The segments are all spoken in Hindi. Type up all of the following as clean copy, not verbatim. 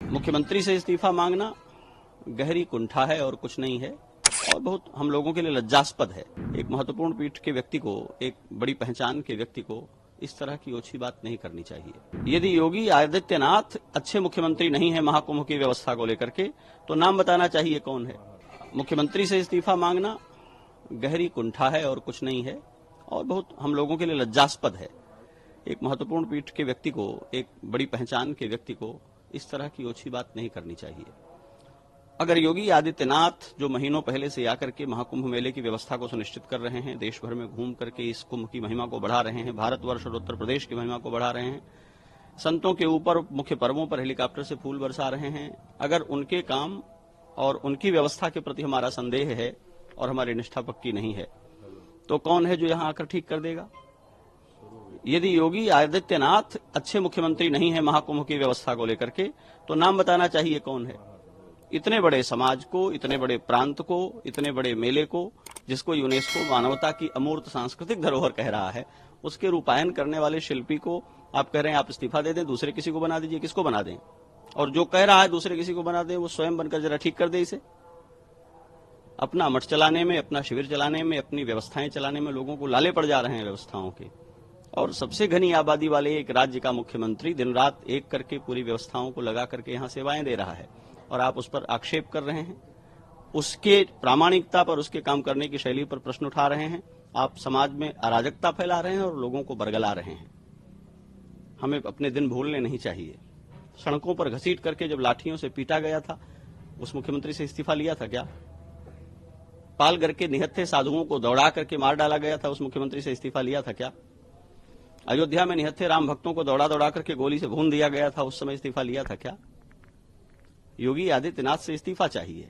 मुख्यमंत्री से इस्तीफा मांगना गहरी कुंठा है और कुछ नहीं है, और बहुत हम लोगों के लिए लज्जास्पद है। एक महत्वपूर्ण पीठ के व्यक्ति को, एक बड़ी पहचान के व्यक्ति को इस तरह की ओछी बात नहीं करनी चाहिए। यदि योगी आदित्यनाथ अच्छे मुख्यमंत्री नहीं है महाकुंभ की व्यवस्था को लेकर के, तो नाम बताना चाहिए कौन है। मुख्यमंत्री से इस्तीफा मांगना गहरी कुंठा है और कुछ नहीं है, और बहुत हम लोगों के लिए लज्जास्पद है। एक महत्वपूर्ण पीठ के व्यक्ति को, एक बड़ी पहचान के व्यक्ति को इस तरह की ओछी बात नहीं करनी चाहिए। अगर योगी आदित्यनाथ जो महीनों पहले से आकर के महाकुंभ मेले की व्यवस्था को सुनिश्चित कर रहे हैं, देश भर में घूम करके इस कुंभ की महिमा को बढ़ा रहे हैं, भारतवर्ष और उत्तर प्रदेश की महिमा को बढ़ा रहे हैं, संतों के ऊपर मुख्य पर्वों पर हेलीकॉप्टर से फूल बरसा रहे हैं, अगर उनके काम और उनकी व्यवस्था के प्रति हमारा संदेह है और हमारी निष्ठा पक्की नहीं है, तो कौन है जो यहां आकर ठीक कर देगा। यदि योगी आदित्यनाथ अच्छे मुख्यमंत्री नहीं है महाकुंभ की व्यवस्था को लेकर के, तो नाम बताना चाहिए कौन है। इतने बड़े समाज को, इतने बड़े प्रांत को, इतने बड़े मेले को, जिसको यूनेस्को मानवता की अमूर्त सांस्कृतिक धरोहर कह रहा है, उसके रूपायन करने वाले शिल्पी को आप कह रहे हैं आप इस्तीफा दे दें, दूसरे किसी को बना दीजिए। किसको बना दें? और जो कह रहा है दूसरे किसी को बना दें, वो स्वयं बनकर जरा ठीक कर दे इसे। अपना मठ चलाने में, अपना शिविर चलाने में, अपनी व्यवस्थाएं चलाने में लोगों को लाले पड़ जा रहे हैं व्यवस्थाओं के। और सबसे घनी आबादी वाले एक राज्य का मुख्यमंत्री दिन रात एक करके पूरी व्यवस्थाओं को लगा करके यहां सेवाएं दे रहा है, और आप उस पर आक्षेप कर रहे हैं, उसके प्रामाणिकता पर, उसके काम करने की शैली पर प्रश्न उठा रहे हैं। आप समाज में अराजकता फैला रहे हैं और लोगों को बरगला रहे हैं। हमें अपने दिन भूलने नहीं चाहिए। सड़कों पर घसीट करके जब लाठियों से पीटा गया था, उस मुख्यमंत्री से इस्तीफा लिया था क्या? पालघर के निहत्थे साधुओं को दौड़ा करके मार डाला गया था, उस मुख्यमंत्री से इस्तीफा लिया था क्या? अयोध्या में निहत्थे राम भक्तों को दौड़ा दौड़ा करके गोली से भून दिया गया था, उस समय इस्तीफा लिया था क्या? योगी आदित्यनाथ से इस्तीफा चाहिए।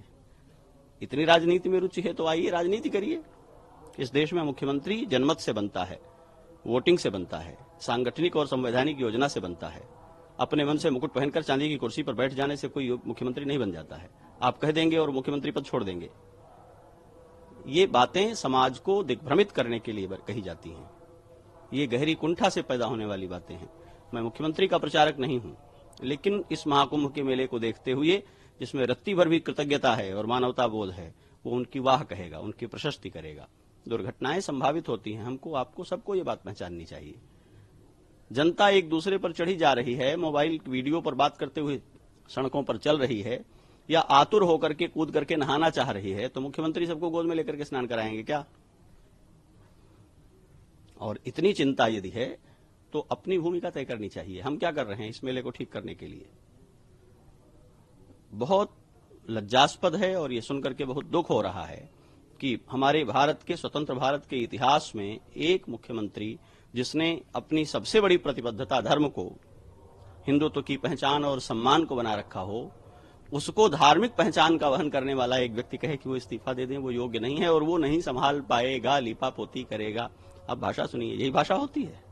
इतनी राजनीति में रुचि है तो आइए राजनीति करिए। इस देश में मुख्यमंत्री जनमत से बनता है, वोटिंग से बनता है, सांगठनिक और संवैधानिक योजना से बनता है। अपने मन से मुकुट पहनकर चांदी की कुर्सी पर बैठ जाने से कोई मुख्यमंत्री नहीं बन जाता है। आप कह देंगे और मुख्यमंत्री पद छोड़ देंगे। ये बातें समाज को दिग्भ्रमित करने के लिए कही जाती हैं। ये गहरी कुंठा से पैदा होने वाली बातें हैं। मैं मुख्यमंत्री का प्रचारक नहीं हूं, लेकिन इस महाकुंभ के मेले को देखते हुए, जिसमें रत्ती भर भी कृतज्ञता है और मानवता बोध है, वो उनकी वाह कहेगा, उनकी प्रशस्ति करेगा। दुर्घटनाएं संभावित होती हैं, हमको, आपको, सबको ये बात पहचाननी चाहिए। जनता एक दूसरे पर चढ़ी जा रही है, मोबाइल वीडियो पर बात करते हुए सड़कों पर चल रही है, या आतुर होकर के कूद करके नहाना चाह रही है, तो मुख्यमंत्री सबको गोद में लेकर के स्नान कराएंगे क्या? और इतनी चिंता यदि है तो अपनी भूमिका तय करनी चाहिए। हम क्या कर रहे हैं इस मेले को ठीक करने के लिए? बहुत लज्जास्पद है, और ये सुनकर के बहुत दुख हो रहा है कि हमारे भारत के, स्वतंत्र भारत के इतिहास में एक मुख्यमंत्री जिसने अपनी सबसे बड़ी प्रतिबद्धता धर्म को, हिंदुत्व की पहचान और सम्मान को बना रखा हो, उसको धार्मिक पहचान का वहन करने वाला एक व्यक्ति कहे कि वो इस्तीफा दे दें, वो योग्य नहीं है और वो नहीं संभाल पाएगा, लीपा पोती करेगा। अब भाषा सुनिए, यही भाषा होती है।